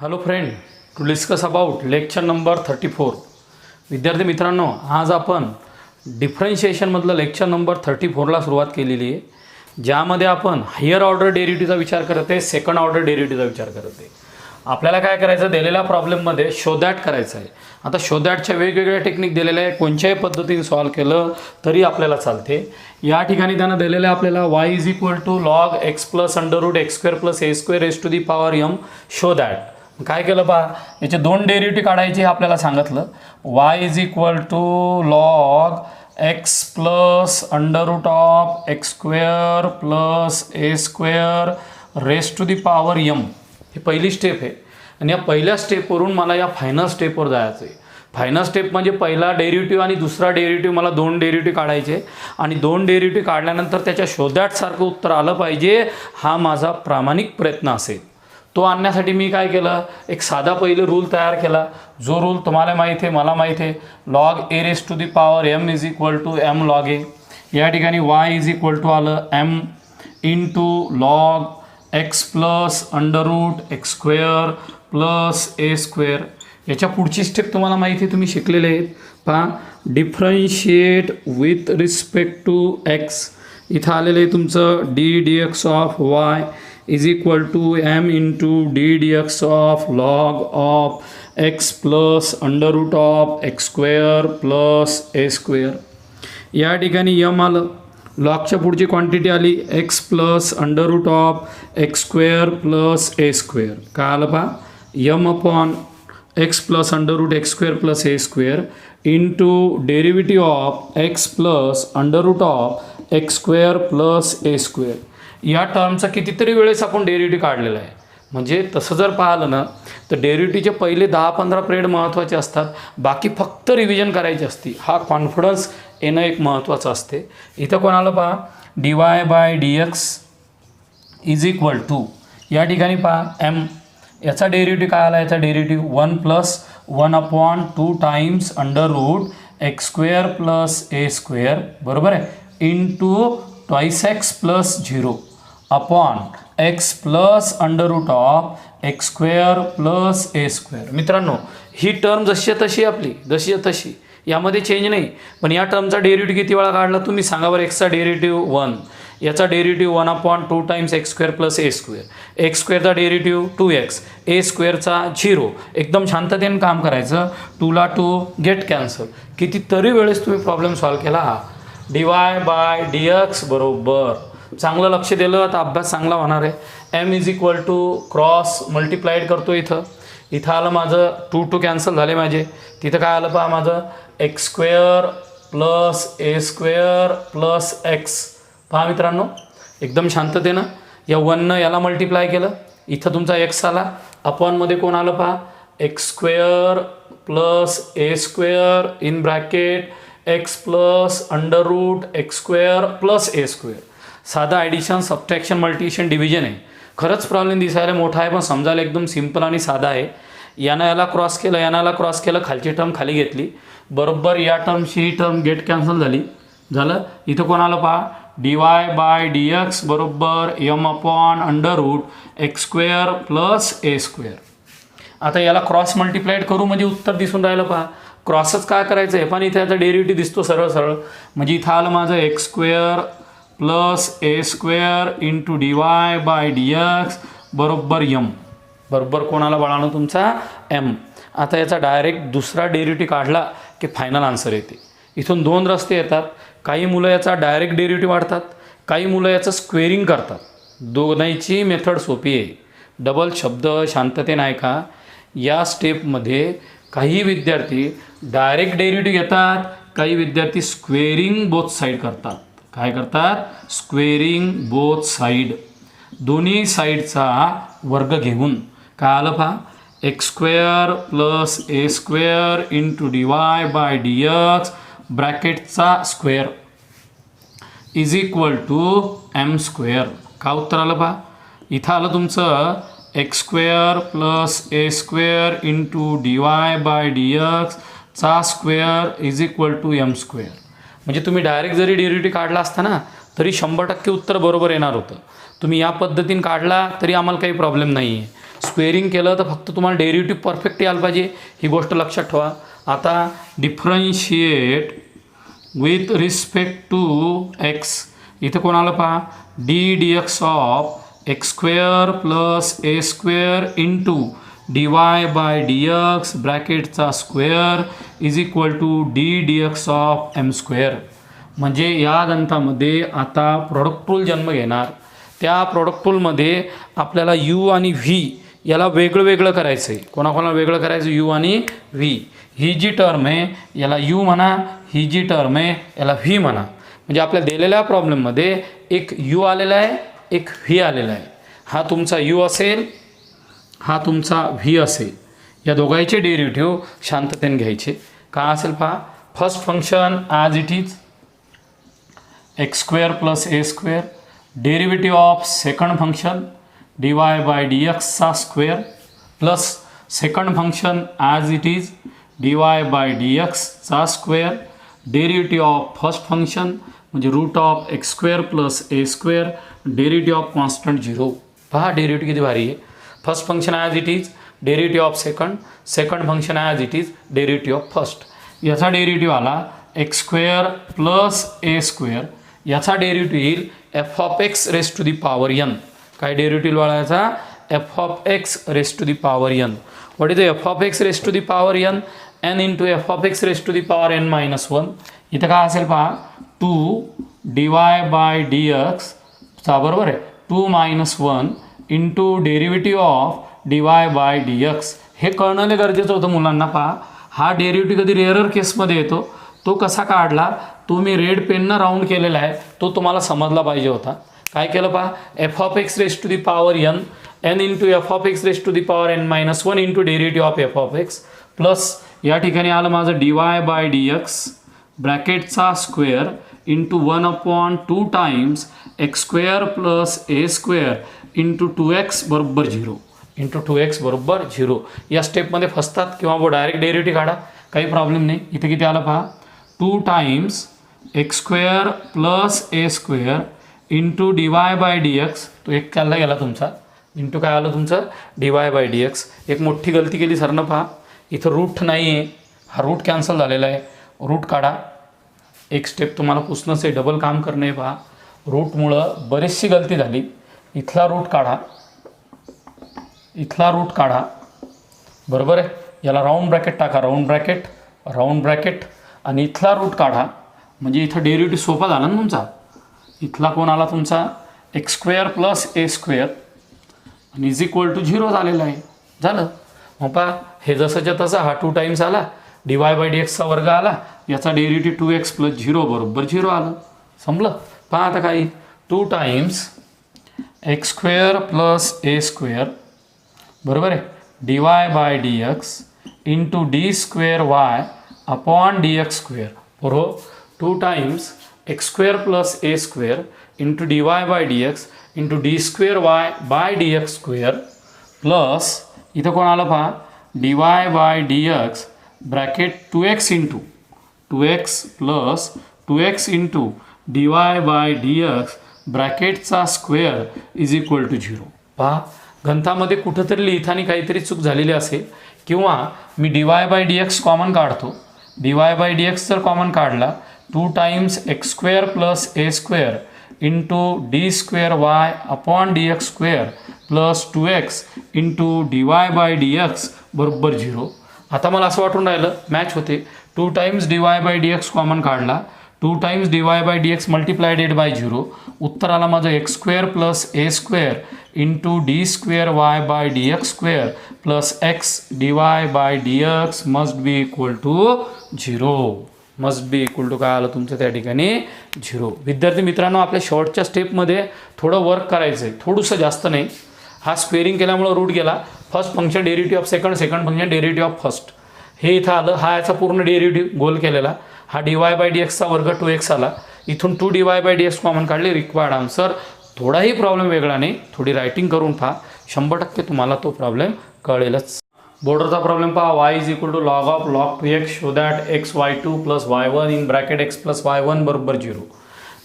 Hello friend, to discuss about lecture number 34. विद्यार्थी मित्रांनो, आज आपण डिफरन्शिएशनमधलं लेक्चर नंबर 34ला सुरुवात केलेली आहे, ज्यामध्ये आपण हायर ऑर्डर डेरिव्हेटिव्हचा विचार करत आहे, सेकंड ऑर्डर डेरिव्हेटिव्हचा विचार करत आहे. आपल्याला काय करायचं, दिलेल्या प्रॉब्लेममध्ये शो दॅट करायचं आहे. आता शो दॅटच्या वेगवेगळ्या टेक्निक दिलेल्या आहे, कोणत्याही पद्धतीने सॉल्व केलं तरी आपल्याला चालते. या ठिकाणी त्यांना दिलेलं आहे आपल्याला y is equal to log x plus under root x square plus a square raise to the power m. Show that काय केलं पहा, याचे दोन डेरिव्हेटिव्ह काढायचे आपल्याला सांगितलं. y is equal to log x plus under root of x square plus a square raise to the power m. ही पहिली स्टेप आहे आणि या पहिल्या स्टेपवरून मला या फायनल स्टेपवर जायचं आहे. फायनल स्टेप म्हणजे पहिला डेरिव्हेटिव्ह आणि दुसरा डेरिव्हेटिव्ह, मला दोन डेरिव्हेटिव्ह काढायचे आणि दोन डेरिव्हेटिव्ह काढल्यानंतर त्याच्या शो दॅटसारखं उत्तर आलं पाहिजे. हा माझा प्रामाणिक प्रयत्न असेल. तो आणण्यासाठी मी काय केलं, एक साधा पहिलं रूल तयार केला. जो रूल तुम्हाला माहीत आहे, मला माहीत आहे. Log a raise to the power m is equal to m log a. या ठिकाणी वाय इज इक्वल टू आलं m into log x plus under root x square plus a square. याच्या पुढची स्टेप तुम्हाला माहिती आहे, तुम्ही शिकलेले आहेत. पहा, differentiate with respect to x. इथं आलेलं आहे तुमचं d d x of y is equal to m into d d x of log of x plus under root of x square plus a square. या ठिकाणी m आलं. लॉगच्या पुढची quantity आली x plus under root of x square plus a square. काय आलं पहा, m upon x plus under root x square plus a square into derivative of x plus under root of x square plus a square. या टर्मचा कितीतरी वेळेस आपण derivative काढलेला आहे. म्हणजे तसं जर पाहिलं ना, तर डेरिव्हेटिव्हचे पहिले 10-15 पिरियड महत्त्वाचे असतात, बाकी फक्त रिव्हिजन करायची असते. हा कॉन्फिडन्स येणं एक महत्त्वाचं असते. इथं कोणाला पहा, d y by d x is equal to, या ठिकाणी पहा एम. याचा डेरिव्हेटिव्ह काय आला, याचा derivative 1 plus 1 upon 2 times under root x square plus a square, बरोबर आहे, into twice x plus 0 upon x plus under root of x square plus a square. मित्रांनो, ही टर्म जशी तशी आपली, जशी तशी, यामध्ये चेंज नाही. पण या टर्मचा डेरिव्हेटिव्ह किती वेळा काढला तुम्ही सांगा बरं. एक्सचा डेरिव्हेटिव्ह 1, याचा derivative 1 upon 2 times x square plus a square. X स्क्वेअरचा डेरिव्हेटिव्ह 2x, ए स्क्वेअरचा 0. एकदम शांततेने काम करायचं. 2 ला 2 गेट कॅन्सल. कितीतरी वेळेस तुम्ही प्रॉब्लेम सॉल्व केला. हा d y by d x बरोबर. चांगलं लक्ष दिलं तर अभ्यास चांगला होणार आहे. M is equal to cross multiplied करतो. इथं आलं माझं 2 कॅन्सल झाले माझे. तिथं काय आलं पहा माझं, x square plus a square plus x. पहा मित्रांनो, एकदम शांततेनं या 1नं याला मल्टिप्लाय केलं. इथं तुमचा एक्स आला. अपॉनमध्ये कोण आलं पहा, x square plus a square in bracket x plus under root x square plus a square. साधा ॲडिशन, सबट्रॅक्शन, मल्टिप्लिकेशन, डिव्हिजन आहे. खरंच प्रॉब्लेम दिसायला मोठा आहे, पण समजायला एकदम सिम्पल आणि साधा आहे. यानं याला क्रॉस केलं, यानं याला क्रॉस केलं, खालची टर्म खाली घेतली, बरोबर या टर्मची ही टर्म गेट कॅन्सल झाली. झालं. इथं कोणाला पहा, d y by d x बरोबर m upon under root x square plus a square. आता याला क्रॉस मल्टिप्लाइड करू म्हणजे उत्तर दिसून राहिलं पहा. क्रॉसच काय करायचं आहे, पण इथे याचा डेरिव्हेटिव्ह दिसतो सरळ सरळ. म्हणजे इथं आलं माझं x square plus a square into d y by d x बरोबर एम. बरोबर कोणाला बाळानं तुमचा एम. आता याचा डायरेक्ट दुसरा डेरिव्हेटिव्ह काढला की फायनल आन्सर येते. इथून 2 रस्ते येतात. काही मुलं याचा डायरेक्ट डेरिव्हेटिव्ह वाढतात, काही मुलं याचं स्क्वेअरिंग करतात. दोन्हीची मेथड सोपी आहे. डबल शब्द शांततेने ऐका. या स्टेपमध्ये काही विद्यार्थी डायरेक्ट डेरिव्हेटिव्ह घेतात, काही विद्यार्थी स्क्वेअरिंग बोथ साईड करतात. काय करतात, स्क्वेअरिंग बोथ साईड. दोन्ही साईडचा वर्ग घेऊन काय आलं पहा, x square plus a square into d y by d x ब्रॅकेटचा square is equal to m square. का उत्तर आलं पहा, इथं आलं तुमचं x square plus a square into d y by d एक्सचा square is equal to m square. म्हणजे तुम्ही डायरेक्ट जरी डेरिव्हेटिव्ह काढला असता ना, तरी 100% उत्तर बरोबर येणार होतं. तुम्ही या पद्धतीने काढला तरी आम्हाला काही प्रॉब्लेम नाही आहे. स्क्वेअरिंग केलं तर फक्त तुम्हाला डेरिव्हेटिव्ह परफेक्ट यायला पाहिजे, ही गोष्ट लक्षात ठेवा. आता differentiate with respect to x, इथं कोणाला पहा d d x of x square plus a square into d y by d x ब्रॅकेटचा square is equal to d d x of m square. म्हणजे या गणितामध्ये आता प्रॉडक्ट रूल जन्म घेणार. त्या प्रॉडक्ट रूलमध्ये आपल्याला यू आणि व्ही याला वेगळं वेगळं करायचं आहे. कोणाकोणाला वेगळं करायचं, यू आणि व्ही. ही जी टर्म आहे याला यू म्हणा, ही जी टर्म आहे याला व्ही म्हणा. म्हणजे आपल्या दिलेल्या प्रॉब्लेममध्ये एक यू आलेला आहे, एक व्ही आलेला आहे. हा तुमचा यू असेल, हा तुमचा व्ही असेल. या दोघांचे डेरिव्हेटिव्ह शांततेने घ्यायचे. का असेल पहा, first function as it is x square plus a square, derivative of second function d y by d एक्सचा square plus second function as it is d y by d एक्सचा square, derivative of first function म्हणजे root of x square plus a square, derivative of constant 0. पहा derivative किती भारी आहे. First function as it is, derivative of second, second function as it is, derivative of first. याचा derivative आला x square plus a square. याचा derivative येईल f of x raise to the power n. काय derivative वाढायचा, f of x raise to the power n. What is f of x raise to the power n, n into f of x raise to the power n minus 1. इथं काय असेल पहा, 2 d y by d एक्सचा बरोबर आहे 2 minus 1 into derivative of D y by d x. हे कळणं गरजेचं होतं मुलांना. पहा हा डेरिव्हेटिव्ह कधी रेअरर केसमध्ये येतो, तो कसा काढला तो मी रेड पेननं राऊंड केलेला आहे, तो तुम्हाला समजला पाहिजे होता. काय केलं पहा, f of x raise to the power n, n into f of x raise to the power n minus 1 into derivative of f of x plus या ठिकाणी आलं माझं d y by d x ब्रॅकेटचा square into 1/2 times x square plus a square into 2x बरोबर 0 into 2x बरोबर 0. या स्टेपमध्ये फसतात किंवा डायरेक्ट डेरिव्हेटिव्ह काढा, काही प्रॉब्लेम नाही. इथे किती आलं पहा, 2 times x square plus a square into d y by d x, तो एक चालला गेला तुमचा, इंटू काय आलं तुमचं D y by d x. एक मोठी गलती केली सरनं. पहा इथं रूट नाही आहे, हा रूट कॅन्सल झालेला आहे. रूट काढा, एक स्टेप तुम्हाला पुसणंच आहे, डबल काम करणं आहे. पहा रूटमुळं बरीचशी गलती झाली. इथला रूट काढा, इथला रूट काढा, बरोबर आहे. याला राऊंड ब्रॅकेट टाका, राऊंड ब्रॅकेट, राऊंड ब्रॅकेट आणि इथला रूट काढा. म्हणजे इथं डेरिव्हेटिव्ह सोपा झाला ना तुमचा. इथला कोण आला तुमचा x square plus a square आणि इज इक्वल टू 0 झालेला आहे. झालं. मग पहा हे जसंच्या तसं हा 2 टाइम्स आला, डी वाय बाय डी एक्सचा वर्ग आला, याचा डेरिव्हेटिव्ह 2x प्लस 0 बरोबर 0 आलं. समजलं. पहा आता काय 2 times x square plus a square बरोबर आहे d y by d x into d square y upon d x square. बरोबर 2 times x square plus a square into d y by d x into d square y by d x square plus इथं कोण आलं पहा d y by d x bracket 2x into 2x plus 2x into d y by d x ब्रॅकेटचा square is equal to 0. पहा गणितामध्ये कुठंतरी लिहिताना काहीतरी चूक झालेली असेल किंवा मी d y by d x common काढतो. D y by d x जर कॉमन काढला 2 times x square plus a square into d square y upon d x square plus 2x into d y by d x बरोबर 0. आता मला असं वाटून राहिलं match होते. 2 times d y by d x common काढला, 2 times d y by d x multiplied by 0. उत्तर आला माझं x square plus a square into d square y by d x square plus x d y by d x must be equal to 0. Must be equal to काय आलं तुमचं त्या ठिकाणी 0. विद्यार्थी मित्रांनो आपल्या शॉर्टच्या स्टेपमध्ये थोडं वर्क करायचं आहे, थोडंसं जास्त नाही. हा स्क्वेअरिंग केल्यामुळं रूट गेला. First function derivative of second, second function derivative of first, हे इथं आलं. हा याचा पूर्ण डेरिव्हेटिव्ह गोल केलेला. हा डी वाय बाय डी एक्सचा वर्ग 2x आला. इथून 2 d y by d x common काढले. Required answer. थोडाही प्रॉब्लेम वेगळा नाही, थोडी रायटिंग करून पहा, 100% तुम्हाला तो प्रॉब्लेम कळेलच. बोर्डरचा प्रॉब्लेम पहा. y is equal to log of log 2x show that x y 2 plus y 1 in bracket x plus y 1 बरोबर 0.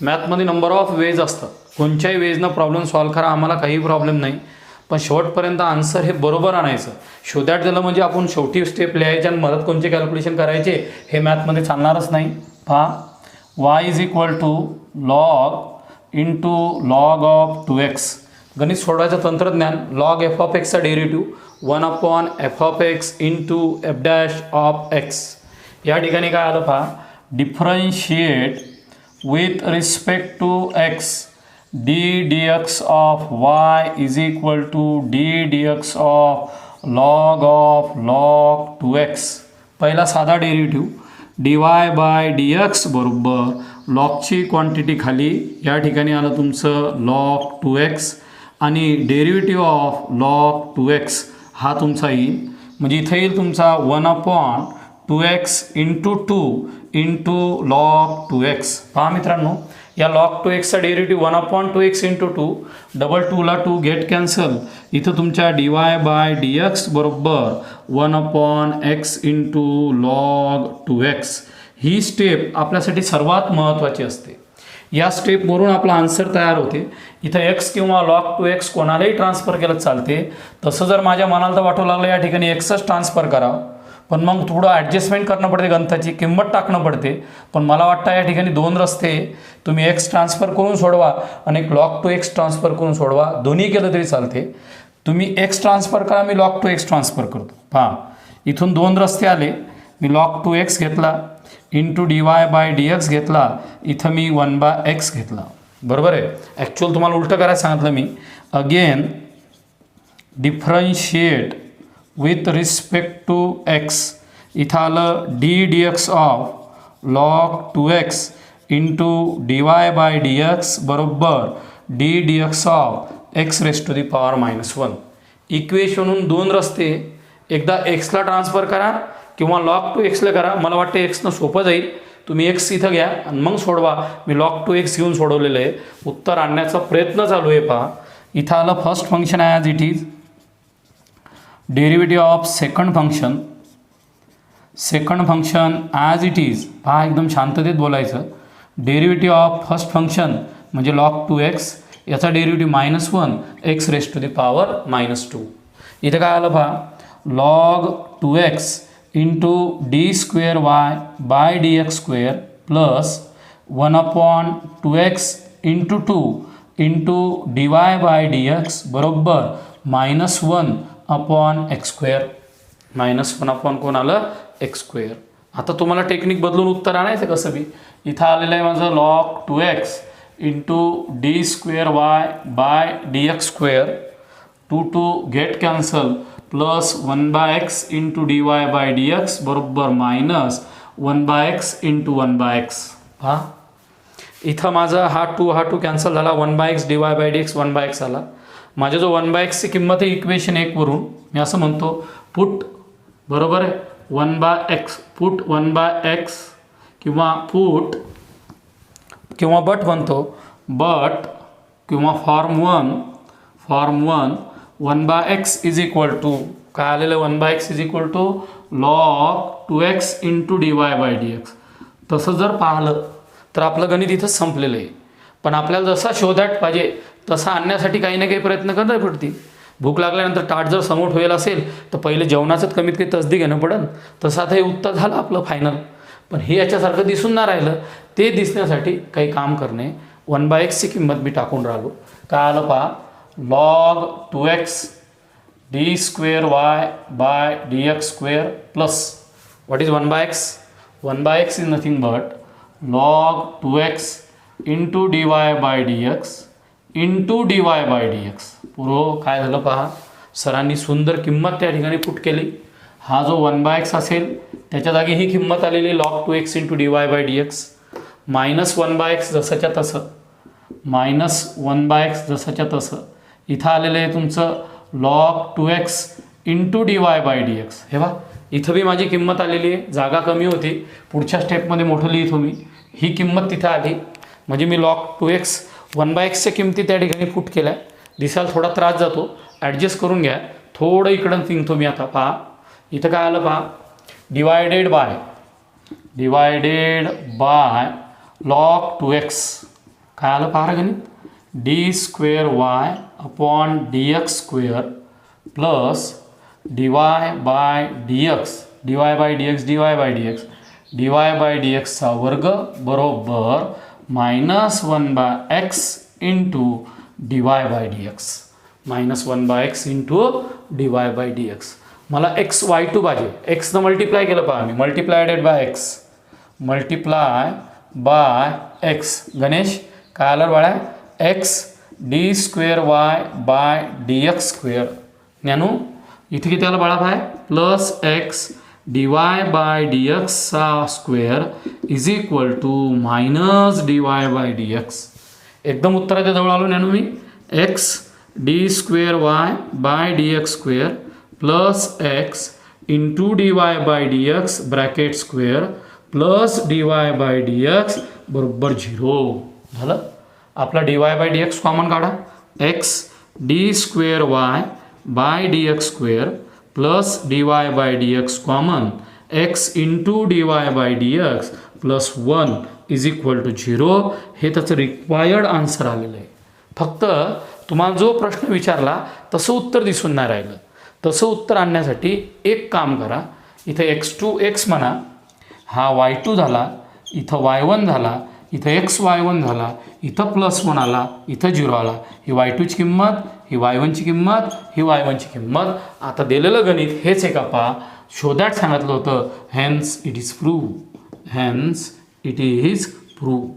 मॅथमध्ये नंबर ऑफ वेज असतात. कोणत्याही वेजनं प्रॉब्लेम सॉल्व्ह करा, आम्हाला काही प्रॉब्लेम नाही. पण शेवटपर्यंत आन्सर हे बरोबर आणायचं. शो दॅट झालं म्हणजे आपण शेवटी स्टेप लिहायच्या आणि मदत कोणते कॅल्क्युलेशन करायचे हे मॅथमध्ये चालणारच नाही. पहा, y is equal to log into log of 2x. गणित सोडवायचं तंत्रज्ञान, लॉग एफ ऑफ एक्सचा derivative 1/f(x) into f dash of x. या ठिकाणी काय आलं पहा, differentiate with respect to x d d x of y is equal to d d x of log 2x. पहिला साधा derivative dy by d x बरोबर लॉगची quantity खाली, या ठिकाणी आलं तुमचं log 2x आणि डेरिव्हेटिव्ह ऑफ log 2x हा तुमचा येईल. म्हणजे इथे येईल तुमचा 1/2x into 2 into log 2x. पहा मित्रांनो, या log 2x चा डेरिव्हेटिव्ह 1/2x इंटू 2, डबल 2ला 2 गेट कॅन्सल. इथं तुमच्या dy बाय डी एक्स बरोबर 1/x इंटू log 2x. ही स्टेप आपल्यासाठी सर्वात महत्त्वाची असते. या स्टेपवरून आपला आन्सर तयार होते. इथं x किंवा log 2x कोणालाही ट्रान्सफर केलं चालते. तसं जर माझ्या मनाला तर वाटू लागलं या ठिकाणी xच ट्रान्सफर करावं, पण मग थोडं ॲडजस्टमेंट करणं पडते, गणिताची किंमत टाकणं पडते. पण मला वाटतं या ठिकाणी दोन रस्ते, तुम्ही x ट्रान्सफर करून सोडवा आणि एक log 2x ट्रान्सफर करून सोडवा, दोन्ही केलं तरी चालते. तुम्ही x ट्रान्सफर करा, मी log 2x ट्रान्सफर करतो. पहा, इथून दोन रस्ते आले. मी log 2x घेतला into d y by d x घेतला, इथं मी 1/x घेतला. बरोबर आहे. ॲक्च्युअल तुम्हाला उलटं करायला सांगितलं मी. Again differentiate with respect to x. इथं आलं d d x of log 2x into d y by d x बरोबर d d x of x raise to the power -1. इक्वेशनहून दोन रस्ते, एकदा एक्सला ट्रान्सफर करा किंवा log 2x करा. मला वाटतं एक्सनं सोपं जाईल. तुम्ही एक्स इथं घ्या आणि मग सोडवा. मी log 2x घेऊन सोडवलेलं आहे. उत्तर आणण्याचा प्रयत्न चालू आहे. पहा, इथं आलं first function as it is, derivative of second function as it is. पहा, एकदम शांततेत बोलायचं. डेरिव्हेटिव्ह ऑफ फर्स्ट फंक्शन म्हणजे log 2x, याचा derivative -1 x raise to the power -2. इथं काय आलं पहा, log 2x into d square y by d x square plus 1/2x into 2 into d y by d x बरोबर -1/x square. -1 कोण आलं, x square. आता तुम्हाला टेक्निक बदलून उत्तर आणायचं कसं बी. इथं आलेलं आहे माझं log 2x into d square y by d x square, 2 get cancel, plus 1/x into d y by d x बरोबर -1/x इंटू 1/x. हा, इथं माझा हा 2 कॅन्सल झाला, 1/x D y by d x 1/x आला. माझ्या जो 1/xची किंमत आहे इक्वेशन 1 वरून मी असं म्हणतो पुट, बरोबर आहे, 1/x पुट 1/x किंवा पुट किंवा बट म्हणतो, बट किंवा form 1 1/x is equal to काय आलेलं, 1/x is equal to log 2x into d y by d x. तसं जर पाहिलं तर आपलं गणित इथंच संपलेलं आहे. पण आपल्याला जसा शोधाट पाहिजे तसा आणण्यासाठी काही ना काही प्रयत्न करता पडतील. भूक लागल्यानंतर ताट जर समोर ठेवलेलं असेल तर पहिले जेवणाचंच कमीत कमी तसदी घेणं पडेल. तसं आता हे उत्तर झालं आपलं फायनल. पण हे याच्यासारखं दिसून नाही राहिलं, ते दिसण्यासाठी काही काम करणे. 1/xची किंमत मी टाकून राहिलो. काय आलं पहा, log 2x D square y by d x square plus what is 1/x. 1/x is nothing but log 2x into d y by d x into d y by d x. पुरं काय झालं पहा, सरांनी सुंदर किंमत त्या ठिकाणी put केली. हा जो 1/x असेल त्याच्या जागी ही किंमत आलेली log 2x into d y by d x, -1/x जसंच्या तसं, -1/x जसंच्या तसं. इथं आलेलं आहे तुमचं log 2x into d y by d x. हे बा, इथं बी माझी किंमत आलेली आहे. जागा कमी होती, पुढच्या स्टेपमध्ये मोठं लिहितो मी. ही किंमत तिथं आली म्हणजे मी log 2x 1/xच्या किमती त्या ठिकाणी पुट केल्या. दिसायला थोडा त्रास जातो, ॲडजस्ट करून घ्या. थोडं इकडं तिंगतो मी. आता पहा, इथं काय आलं पहा, डिवायडेड बाय log 2x. काय आलं पहा गणित, d square y upon d x square plus d y by d x, d y by d x, d y by d x, d y by d एक्सचा वर्ग बरोबर -1/x into d y by d x, -1/x into d y by d x. मला x y2 पाहिजे. एक्सनं multiply केलं पहा मी, multiplied by x, multiply by x. Ganesh काय आलं बाळा? X d square y by d x square. Dnyanu इथे किती आलं बाळा? By plus x d y by d एक्सचा square is equal to minus d y by d x. एकदम उत्तराच्या जवळ आलो ज्ञानू मी. X d square y by d x square plus x into d y by d x bracket square plus d y by d x बरोबर 0 झालं. आपला d y by d x common काढा. X d square y by d x square plus d y by d x common, x into d y by d x plus 1 is equal to 0. हे त्याचं required answer आलेलं आहे. फक्त तुम्हाला जो प्रश्न विचारला तसं उत्तर दिसून नाही राहिलं. तसं उत्तर आणण्यासाठी एक काम करा. इथं x म्हणा, हा y2 झाला, इथं y1 झाला, इथं xy1 झाला, इथं +1 आला, इथं 0 आला. ही y2ची किंमत, ही y1ची किंमत, ही y1ची किंमत. आता दिलेलं गणित हेच आहे का पहा, शोधात सांगितलं होतं. Hence it is prove, hence it is prove.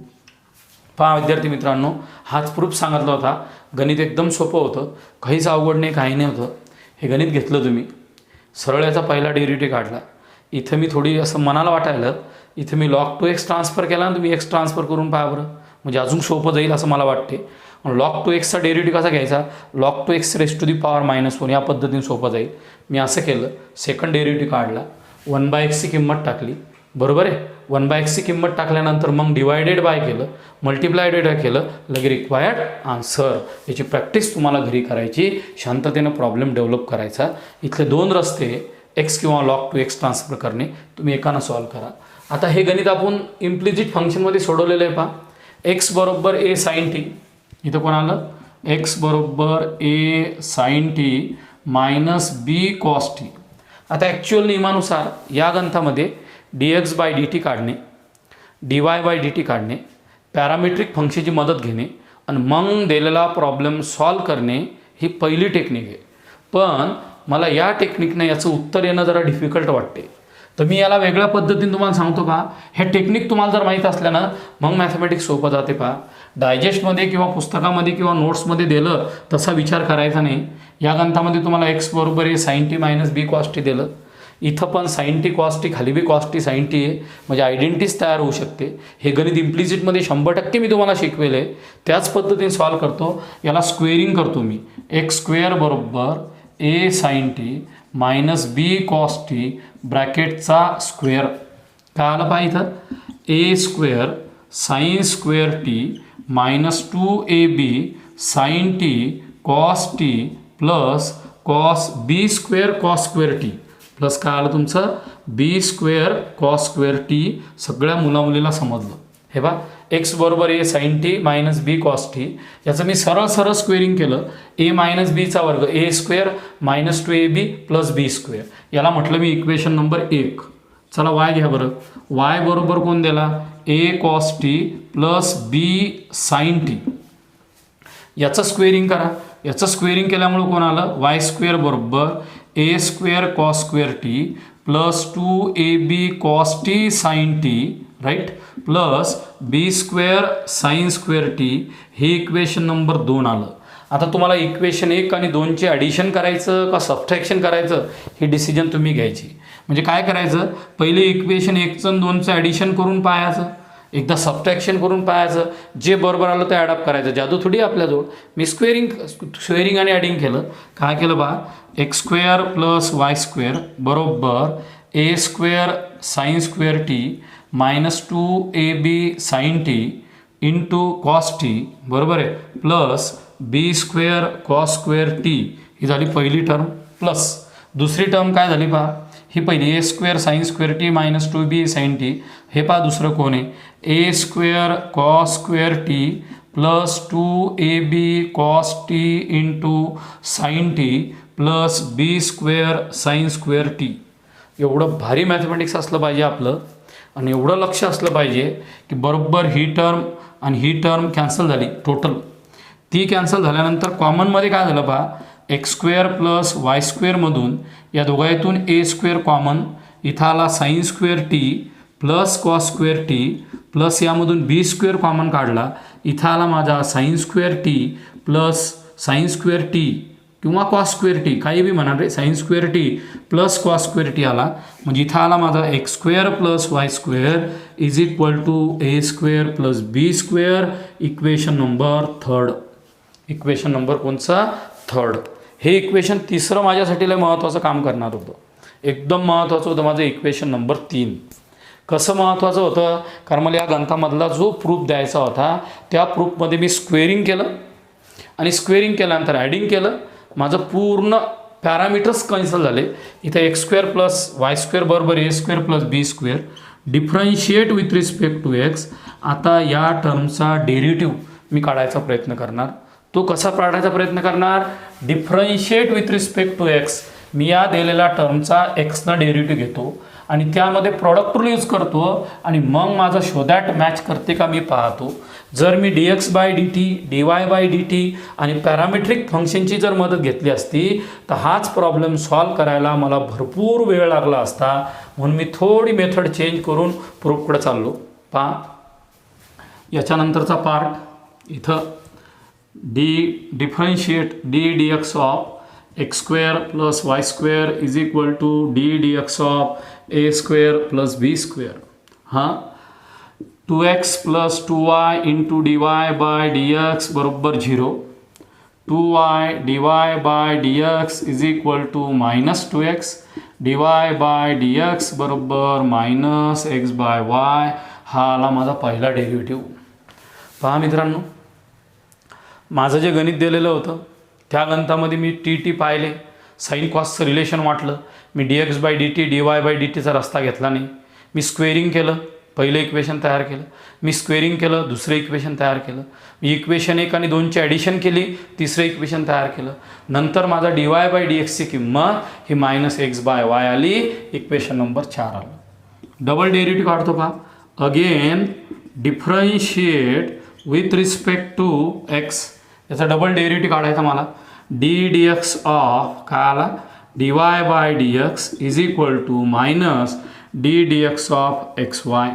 पहा विद्यार्थी मित्रांनो, हाच प्रूफ सांगितला होता. गणित एकदम सोपं होतं, काहीच अवघड नाही, काही नाही होतं. हे गणित घेतलं तुम्ही, सरळ याचा पहिला डेरिव्हेटिव्ह काढला. इथं मी थोडी असं मनाला वाटायला, इथं मी log 2x ट्रान्सफर केला आणि तुम्ही x ट्रान्सफर करून पहा बरं, म्हणजे अजून सोपं जाईल असं मला वाटते. log 2xचा डेरिव्हेटिव्ह कसा घ्यायचा? log 2x raise to the power -1 या पद्धतीने सोपं जाईल. मी असं केलं, सेकंड डेरिव्हेटिव्ह काढला, 1/x किंमत टाकली, बरोबर आहे. 1/x किंमत टाकल्यानंतर मग डिवायडेड बाय केलं, मल्टिप्लायडेड केलं, लगे रिक्वायर्ड आन्सर. याची प्रॅक्टिस तुम्हाला घरी करायची, शांततेनं प्रॉब्लेम डेव्हलप करायचा. इथले 2 रस्ते, x किंवा log 2x ट्रान्सफर करणे, तुम्ही एकानं सॉल्व करा. आता हे गणित आपण इम्प्लिजिट फंक्शनमध्ये सोडवलेलं आहे. पहा x बरोबर a sin t, इथं कोण आलं? x बरोबर a sin t minus b cos t. आता ॲक्च्युअल नियमानुसार या गणितामध्ये dx बाय dt काढणे, dy बाय dt काढणे, पॅरामेट्रिक फंक्शनची मदत घेणे आणि मग दिलेला प्रॉब्लेम सॉल्व करणे ही पहिली टेक्निक आहे. पण मला या टेक्निकनं याचं उत्तर येणं जरा डिफिकल्ट वाटते. तर मी याला वेगळ्या पद्धतीने तुम्हाला सांगतो. पहा हे टेक्निक तुम्हाला जर माहीत असल्या ना, मग मॅथमॅटिक्स सोपं जाते. पहा डायजेस्टमध्ये किंवा पुस्तकामध्ये किंवा नोट्समध्ये दिलं तसा विचार करायचा नाही. या गणितामध्ये तुम्हाला x बरोबर आहे sin t minus b cos t दिलं, इथं पण sin t cos t खाली बी cos t sin t आहे, म्हणजे आयडेंटिटीज तयार होऊ शकते. हे गणित इम्प्लिजिटमध्ये 100% मी तुम्हाला शिकवेल आहे, त्याच पद्धतीने सॉल्व करतो. याला स्क्वेअरिंग करतो मी. x स्क्वेअर बरोबर a sin t minus b cos t ब्रॅकेटचा स्क्वेअर. काय आलं पहा इथं? a square sine square t minus 2ab sin t cos t plus cos b square cos square t plus काय आलं तुमचं? b square cos square t. सगळ्या मुलामुलीला समजलं. हे बा x बरोबर a sin t minus b cos t. याचं मी सरळ स्क्वेअरिंग केलं. a मायनस बीचा वर्ग a square minus 2ab plus b square. याला म्हटलं मी इक्वेशन नंबर 1. चला y घ्या बरं. y बरोबर कोण दिला? a cos t plus b sin t. याचं स्क्वेअरिंग करा. याचं स्क्वेअरिंग केल्यामुळे कोण आलं? y स्क्वेअर बरोबर a square cos square t प्लस 2ab cos t sin t right plus b square sine square t. हे इक्वेशन नंबर 2 आलं. आता तुम्हाला इक्वेशन 1 आणि 2चे ॲडिशन करायचं का सबट्रॅक्शन करायचं ही डिसिजन तुम्ही घ्यायची. म्हणजे काय करायचं? पहिले इक्वेशन 1चं आणि 2चं ॲडिशन करून पाहायचं, एकदा सबट्रॅक्शन करून पाहायचं, जे बरोबर आलं ते ॲडअप करायचं. जादू थोडी आपल्याजवळ. मी स्क्वेअरिंग आणि ॲडिंग केलं. काय केलं बा? X square plus y square बरोबर a square sine square t minus 2ab sin t into cos t बरोबर आहे plus b square cos square t. ही झाली पहिली टर्म. प्लस दुसरी टर्म काय झाली पहा? ही पहिली a square sine square t minus 2b sin t. हे पहा दुसरं कोण आहे? A square cos square t plus 2ab cos t into sine t plus b square sine square t. एवढं भारी मॅथमॅटिक्स असलं पाहिजे आपलं आणि एवढं लक्ष असलं पाहिजे की बरोबर ही टर्म आणि ही टर्म कॅन्सल झाली टोटल. ती कॅन्सल झाल्यानंतर कॉमनमध्ये काय झालं पहा, एक्स स्क्वेअर प्लस वाय स्क्वेअरमधून या दोघांतून ए स्क्वेअर कॉमन, इथं आला sine square t plus cos square t plus यामधून बी स्क्वेअर कॉमन काढला, इथं आला माझा sine square t plus sine square t किंवा कॉस स्क्वेअर टी, काही बी म्हणा रे, sine square t plus cos square t आला. म्हणजे इथं आला माझा x square plus y square is equal to a square plus b square. Equation number third. Equation number कोणचा? थर्ड. हे इक्वेशन तिसरं माझ्यासाठी लय महत्त्वाचं काम करणार होतं, एकदम महत्त्वाचं होतं माझं इक्वेशन नंबर 3. कसं महत्त्वाचं होतं? कारण मला या गणितामधला जो प्रूफ द्यायचा होता त्या प्रूफमध्ये मी स्क्वेअरिंग केलं आणि स्क्वेअरिंग केल्यानंतर ॲडिंग केलं, माझं पूर्ण पॅरामीटर्स कॅन्सल झाले. इथं x square plus y square बरोबर a square plus b square, differentiate with respect to x. आता या टर्मचा डेरिव्हेटिव्ह मी काढायचा प्रयत्न करणार. तो कसा काढायचा प्रयत्न करणार? Differentiate with respect to x. मी या दिलेल्या टर्मचा एक्सनं डेरिव्हेटिव्ह घेतो आणि त्यामध्ये प्रॉडक्ट रूल यूज करतो आणि मग माझं शो दॅट मॅच करते का मी पाहतो. जर मी d x by d t, d y by d t आणि पॅरामेट्रिक फंक्शनची जर मदत घेतली असती तर हाच प्रॉब्लेम सॉल्व करायला मला भरपूर वेळ लागला असता. म्हणून मी थोडी मेथड चेंज करून प्रूफकडे चाललो. पहा याच्यानंतरचा पार्ट इथं differentiate d x of x square plus y square is equal to d x of a square plus b square. हां 2x plus 2y into d y by d x बरोबर 0. 2y d y by d x is equal to minus 2x d y by d x बरोबर minus x by y. हा आला माझा पहिला derivative. पहा मित्रांनो, माझं जे गणित दिलेलं होतं त्या गणितामध्ये मी टी पाहिले, साईन कॉसचं रिलेशन वाटलं, मी d x by d t d y by d टीचा रस्ता घेतला नाही. मी स्क्वेअरिंग केलं, पहिलं इक्वेशन तयार केलं, मी स्क्वेअरिंग केलं, दुसरं इक्वेशन तयार केलं, मी इक्वेशन 1 आणि 2ची ॲडिशन केली, तिसरं इक्वेशन तयार केलं. नंतर माझा डी वाय बाय डी एक्सची किंमत ही मायनस एक्स बाय वाय आली. इक्वेशन नंबर 4 आलं. डबल डेरिव्हेटिव्ह काढतो का? Again differentiate with respect to x. याचा डबल डेरिव्हेटिव्ह काढायचा मला. डी एक्स ऑफ काय आला? D y by d x is equal to minus d x of x y.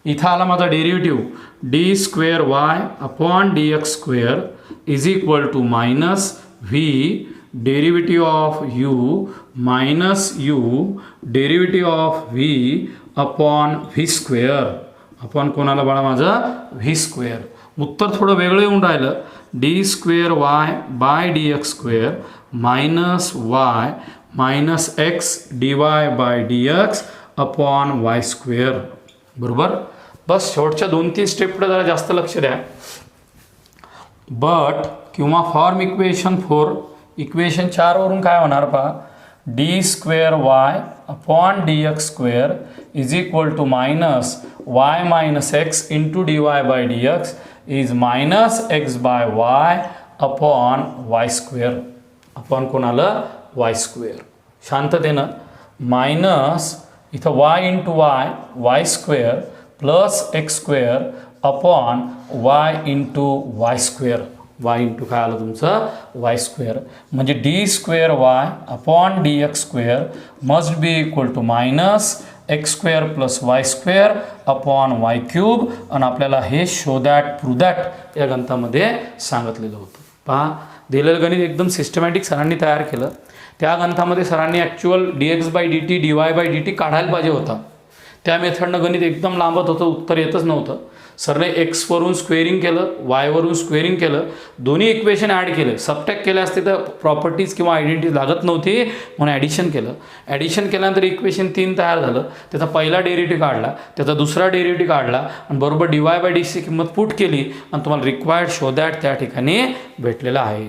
इथं आला माझा derivative d square y upon d x square is equal to minus V derivative of u minus U derivative of V upon V square. Upon कोणाला बाळा? माझं V square. उत्तर थोडं वेगळं येऊन राहिलं. D square y by d x square minus y minus x d y by d x upon y square. बरोबर. बस शेवटच्या 2-3 स्टेपकडे जरा जास्त लक्ष द्या. बट किंवा फॉर्म इक्वेशन 4, इक्वेशन 4 वरून काय होणार पहा? D square y upon d x square is equal to minus y minus x into d y by d x is minus x by y upon y square. Upon कोणाला? Y square. शांततेनं minus इथं y into y y square plus x square upon y into y square. Y into काय आलं तुमचं? Y square. म्हणजे d square y upon d x square must be equal to minus x square plus y square upon y cube. आणि आपल्याला हे show that prove that या गणितामध्ये सांगितलेलं होतं. पहा दिलेलं गणित एकदम सिस्टमॅटिक सरांनी तयार केलं. त्या गणितामध्ये सरांनी actual d x by d t d y by d t काढायला पाहिजे होता. त्या मेथडनं गणित एकदम लांबत होतं, उत्तर येतच नव्हतं. सरने एक्सवरून स्क्वेअरिंग केलं, वायवरून स्क्वेअरिंग केलं, दोन्ही इक्वेशन ॲड केले. सबट्रॅक्ट केले असते तर प्रॉपर्टीज किंवा आयडेंटिटी लागत नव्हती म्हणून ॲडिशन केलं. ॲडिशन केल्यानंतर इक्वेशन 3 तयार झालं. त्याचा पहिला डेरिव्हेटिव्ह काढला, त्याचा दुसरा डेरिव्हेटिव्ह काढला आणि बरोबर डी वाय बाय डी ची किंमत पुट केली आणि तुम्हाला रिक्वायर्ड शो दॅट त्या ठिकाणी भेटलेला आहे.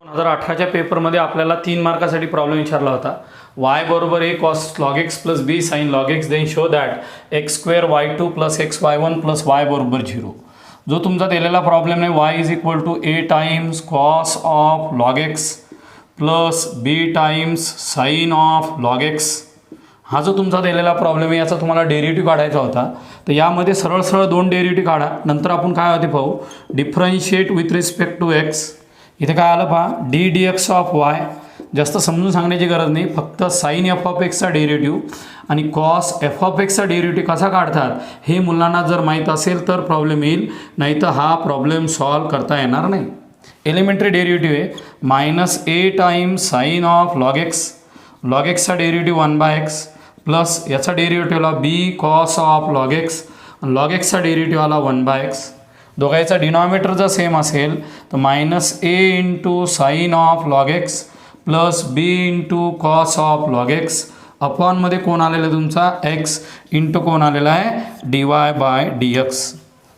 2018च्या पेपरमध्ये आपल्याला 3 मार्कासाठी प्रॉब्लेम विचारला होता. वाय बरोबर a cos log x plus b sine log x then show that x square y 2 plus x y 1 plus y बरोबर 0. जो तुमचा दिलेला प्रॉब्लेम आहे y is equal to a times cos of log x plus b times sine of log x, हा जो तुमचा दिलेला problem आहे याचा तुम्हाला डेरिव्हेटिव्ह काढायचा होता. तर यामध्ये सरळ सरळ 2 डेरिव्हेटिव्ह काढा, नंतर आपण काय होते पाहू. Differentiate with respect to x, इथे काय आलं पहा d d x of y. जास्त समजून सांगण्याची गरज नाही, फक्त साईन एफ ऑफ एक्सचा डेरिव्हेटिव्ह आणि कॉस एफ ऑफ एक्सचा डेरिव्हेटिव्ह कसा काढतात हे मुलांना जर माहीत असेल तर प्रॉब्लेम येईल, नाही तर हा प्रॉब्लेम सॉल्व करता येणार नाही. एलिमेंटरी डेरिव्हेटिव्ह आहे minus a times sine of log x, log एक्सचा डेरिव्हेटिव्ह 1/x प्लस याचा डेरिव्हेटिव्ह आला b cos of log x, log एक्सचा डेरिव्हेटिव्ह आला 1/x. दोघांचा डिनॉमिनेटर जर सेम असेल तर minus a into sine of log x plus b into cos of log x अपॉनमध्ये कोण आलेला आहे तुमचा एक्स इंटू कोण आलेला आहे dy/dx.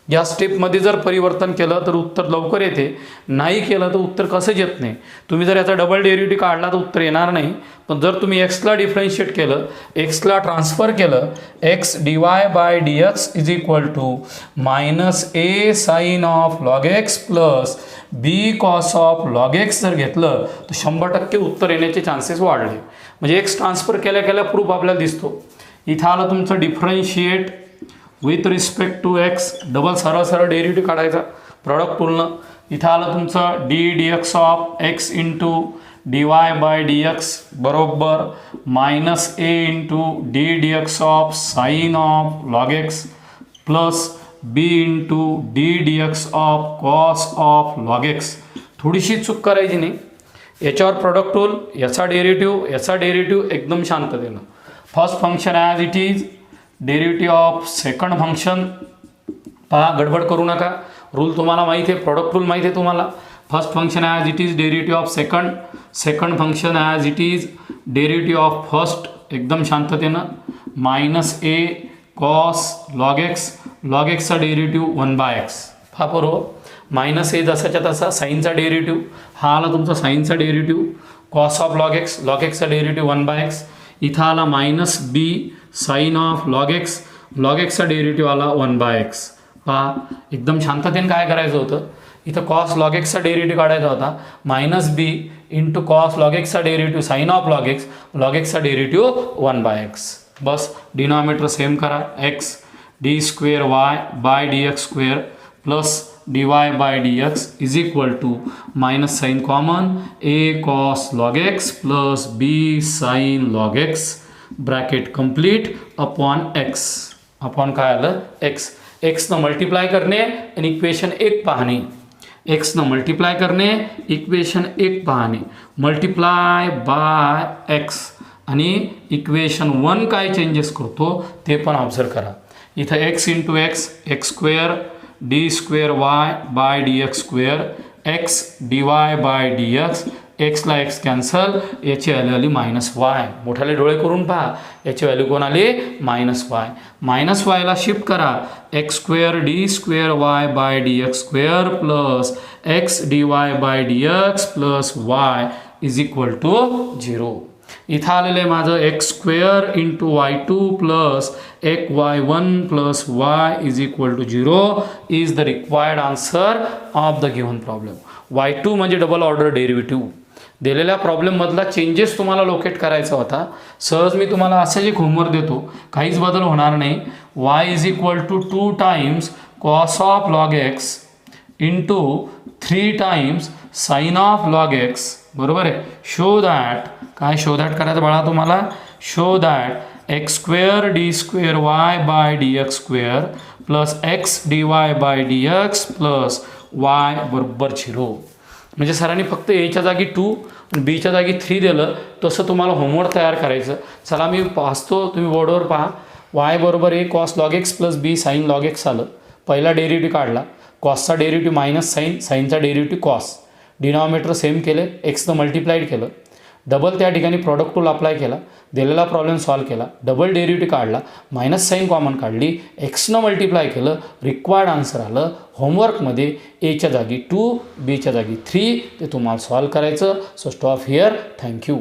या स्टेपमध्ये जर परिवर्तन केलं तर उत्तर लवकर येते, नाही केलं तर उत्तर कसंच येत नाही. तुम्ही जर याचा डबल डेरिव्हेटिव्ह काढला तर उत्तर येणार नाही, पण जर तुम्ही एक्सला डिफरन्शिएट केलं, एक्सला ट्रान्सफर केलं, x dy/dx is equal to minus a sine of log x plus b cos of log x जर घेतलं तर 100% उत्तर येण्याचे चान्सेस वाढले. म्हणजे एक्स ट्रान्सफर केल्या केल्या प्रूफ आपल्याला दिसतो. इथं आलं तुमचं differentiate with respect to x, double सरळ सरळ डेरिव्हेटिव्ह काढायचा प्रॉडक्ट पूर्ण. इथं आलं तुमचं d d x of x into dy/dx बरोबर minus a into d d x of sine of log x plus b into d d x of cos of log x. थोडीशी चूक करायची नाही, याच्यावर प्रॉडक्ट रूल, याचा derivative एकदम शांततेनं. First function as it is, derivative of second function पहा, गडबड करू नका. रूल तुम्हाला माहिती आहे, प्रॉडक्ट रूल माहिती आहे तुम्हाला. First function as it is derivative of second function as it is derivative of first, एकदम शांततेनं. मायनस ए कॉस लॉग एक्सचा डेरिव्हेटिव्ह 1/x. हा बरोबर. मायनस ए जसाच्या तसा, साईनचा डेरिव्हेटिव्ह हा आला तुमचा साईनचा डेरिव्हेटिव्ह, कॉस ऑफ लॉग एक्सचा डेरिव्हेटिव्ह 1/x. इथं आला minus b sine of log एक्सचा डेरिव्हेटिव्ह आला 1/x. पहा एकदम शांततेने काय करायचं होतं, इथं कॉस लॉग एक्सचा डेरिव्हेटिव्ह काढायचा होता, minus b into cos log एक्सचा डेरिव्हेटिव्ह साईन ऑफ लॉग एक्सचा डेरिव्हेटिव्ह 1/x. बस डिनॉमिनेटर सेम करा, x d square y/dx² plus dy/dx is equal to minus sine common a cos log x plus b sine log x bracket complete upon x. Upon काय आलं x. एक्सनं multiply करणे आणि equation 1 पाहणे, एक्सनं multiply करणे equation 1 पाहणे, multiply by x आणि equation 1 काय changes करतो ते पण ऑब्झर्व करा. इथं x into x square d square y/dx² x dy/dx, एक्सला एक्स कॅन्सल, याची व्हॅल्यू आली -y. मोठाले डोळे करून पहा, याची व्हॅल्यू कोण आली -y. -yला शिफ्ट करा, x² d² y/dx² plus x dy/dx plus y is equal to 0. इथं आलेलं आहे माझं x² into y2 plus y1 plus y is equal to 0 is the required answer of the given problem. y2 म्हणजे double order derivative. दिलेल्या प्रॉब्लेममधला changes तुम्हाला locate करायचा होता. सहज मी तुम्हाला असं एक होमवर्क देतो, काहीच बदल होणार नाही. y is equal to 2 times cos of log x into 3 times sine of log x, बरोबर आहे. शो दॅट, काय शो दॅट करायचं बाळा तुम्हाला, show that x² d² y/dx² plus x dy/dx plus y बरोबर 0. म्हणजे सरांनी फक्त एच्या जागी 2 आणि बीच्या जागी 3 दिलं, तसं तुम्हाला होमवर्क तयार करायचं. चला मी पाहतो, तुम्ही बोर्डवर पहा. y बरोबर a cos log x plus b sine log x आलं. पहिला डेरिव्हेटिव्ह काढला, कॉसचा डेरिव्हेटिव्ह मायनस साईनचा डेरिव्हेटिव्ह कॉस, डिनॉमिनेटर सेम केले, एक्सनं मल्टिप्लाइड केलं, डबल त्या ठिकाणी प्रॉडक्ट रूल अप्लाय केला, दिलेला प्रॉब्लेम सॉल्व्ह केला, डबल डेरिव्हेटिव्ह काढला, मायनस साईन कॉमन काढली, एक्सनं मल्टिप्लाय केलं, रिक्वायर्ड आन्सर आलं. होमवर्कमध्ये एच्या जागी 2, बीच्या जागी 3 ते तुम्हाला सॉल्व्ह करायचं. So stop here. थँक्यू.